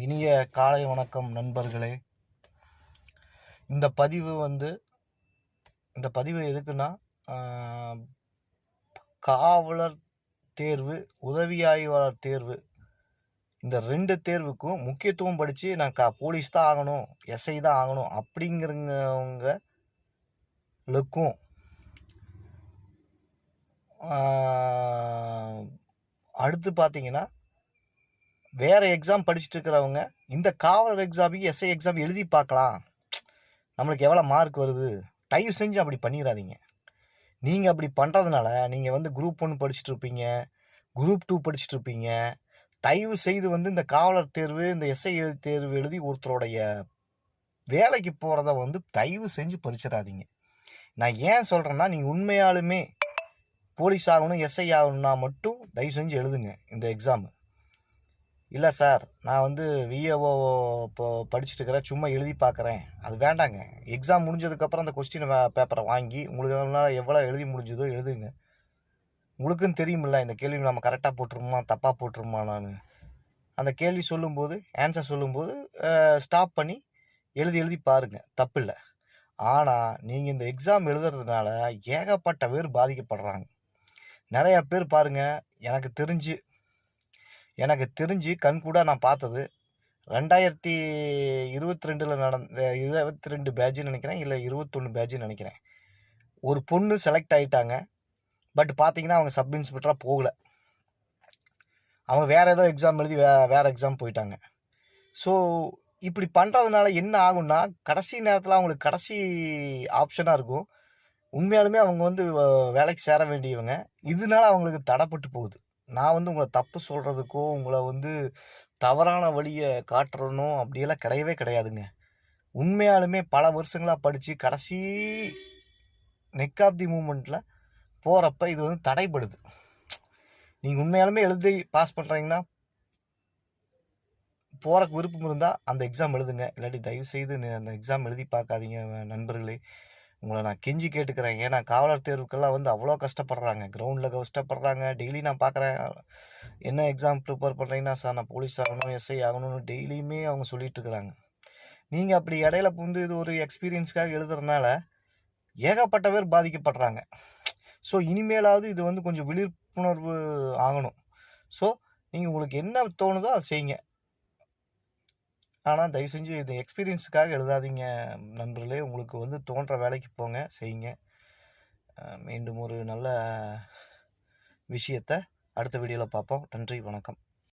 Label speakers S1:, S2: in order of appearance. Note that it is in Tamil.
S1: இனிய காலை வணக்கம் நண்பர்களே. இந்த பதிவு எதுக்குன்னா, காவலர் தேர்வு, உதவி ஆய்வாளர் தேர்வு, இந்த 2 தேர்வுக்கும் முக்கியத்துவம் படித்து நான் போலீஸ் தான் ஆகணும், எஸ்ஐ தான் ஆகணும் அப்படிங்கிறவங்களுக்கும் அடுத்து பார்த்தீங்கன்னா, வேறு எக்ஸாம் படிச்சுட்டு இருக்கிறவங்க இந்த காவலர் எக்ஸாமுக்கு எஸ்ஐ எக்ஸாம் எழுதி பார்க்கலாம், நம்மளுக்கு எவ்வளோ மார்க் வருது. தயவு செஞ்சு அப்படி பண்ணிடாதீங்க. நீங்கள் அப்படி பண்ணுறதுனால நீங்கள் குரூப் 1 படிச்சுட்டு இருப்பீங்க, குரூப் 2 படிச்சுட்டு இருப்பீங்க. தயவு செய்து இந்த காவலர் தேர்வு, இந்த எஸ்ஐ தேர்வு எழுதி ஒருத்தருடைய வேலைக்கு போகிறத தயவு செஞ்சு பறிச்சிடாதீங்க. நான் ஏன் சொல்கிறேன்னா, நீங்கள் உண்மையாலுமே போலீஸ் ஆகணும், எஸ்ஐ ஆகணும்னா மட்டும் தயவு செஞ்சு எழுதுங்க இந்த எக்ஸாமு. இல்லை சார், நான் விஏஓ இப்போ படிச்சுட்டு இருக்கிறேன், சும்மா எழுதி பார்க்குறேன், அது வேண்டாங்க. எக்ஸாம் முடிஞ்சதுக்கப்புறம் அந்த கொஸ்டின் பேப்பரை வாங்கி உங்களுக்கு எவ்வளோ எழுதி முடிஞ்சதோ எழுதுங்க. உங்களுக்குன்னு தெரியுமில்ல இந்த கேள்வி நம்ம கரெக்டாக போட்டுருமா தப்பாக போட்டுருமா. நான் அந்த கேள்வி சொல்லும்போது, ஆன்சர் சொல்லும்போது ஸ்டாப் பண்ணி எழுதி பாருங்கள், தப்பு இல்லை. ஆனால் நீங்கள் இந்த எக்ஸாம் எழுதுறதுனால ஏகப்பட்ட பேர் பாதிக்கப்படுறாங்க. நிறையா பேர் பாருங்கள், எனக்கு தெரிஞ்சு கண்கூட நான் பார்த்தது 2022 நடந்த 22 பேட்சுன்னு நினைக்கிறேன், இல்லை 21 பேட்சுன்னு நினைக்கிறேன். ஒரு பொண்ணு செலக்ட் ஆகிட்டாங்க. பட் பார்த்தீங்கன்னா அவங்க சப் இன்ஸ்பெக்டராக போகலை, அவங்க வேறு ஏதோ எக்ஸாம் எழுதி வேறு எக்ஸாம் போயிட்டாங்க. ஸோ இப்படி பண்ணுறதுனால என்ன ஆகும்னா, கடைசி நேரத்தில் அவங்களுக்கு கடைசி ஆப்ஷனாக இருக்கும். உண்மையாலுமே அவங்க வேலைக்கு சேர வேண்டியவங்க, இதனால அவங்களுக்கு தடைப்பட்டு போகுது. நான் உங்களை தப்பு சொல்கிறதுக்கோ உங்களை தவறான வழியை காட்டுறணும் அப்படியெல்லாம் கிடையவே கிடையாதுங்க. உண்மையாலுமே பல வருஷங்களாக படித்து கடைசி நெக் ஆஃப் தி மூமெண்ட்டில் போகிறப்ப இது தடைப்படுது. நீங்கள் உண்மையாலுமே எழுதி பாஸ் பண்ணுறீங்கன்னா, போகிறக்கு விருப்பம் இருந்தால் அந்த எக்ஸாம் எழுதுங்க. இல்லாட்டி தயவுசெய்து அந்த எக்ஸாம் எழுதி பார்க்காதீங்க நண்பர்களே. உங்களை நான் கெஞ்சி கேட்டுக்கிறேன். ஏன்னா காவலர் தேர்வுக்கெல்லாம் அவ்வளோ கஷ்டப்படுறாங்க, கிரவுண்டில் கஷ்டப்படுறாங்க. டெய்லி நான் பார்க்குறேன், என்ன எக்ஸாம் ப்ரிப்பேர் பண்ணுறீங்கன்னா, சார் நான் போலீஸ் ஆகணும், எஸ்ஐ ஆகணும்னு டெய்லியுமே அவங்க சொல்லிட்டு இருக்கிறாங்க. நீங்கள் அப்படி இடையில இது ஒரு எக்ஸ்பீரியன்ஸ்க்காக எழுதுறதுனால ஏகப்பட்ட பேர் பாதிக்கப்படுறாங்க. ஸோ இனிமேலாவது இது கொஞ்சம் விழிப்புணர்வு ஆகணும். ஸோ நீங்கள் உங்களுக்கு என்ன தோணுதோ அதை செய்யுங்க. ஆனால் தயவு செஞ்சு இந்த எக்ஸ்பீரியன்ஸுக்காக எழுதாதீங்க நண்பர்களே. உங்களுக்கு தோன்ற வேலைக்கு போங்க, செய்யுங்க. மீண்டும் ஒரு நல்ல விஷயத்தை அடுத்த வீடியோவில் பார்ப்போம். நன்றி, வணக்கம்.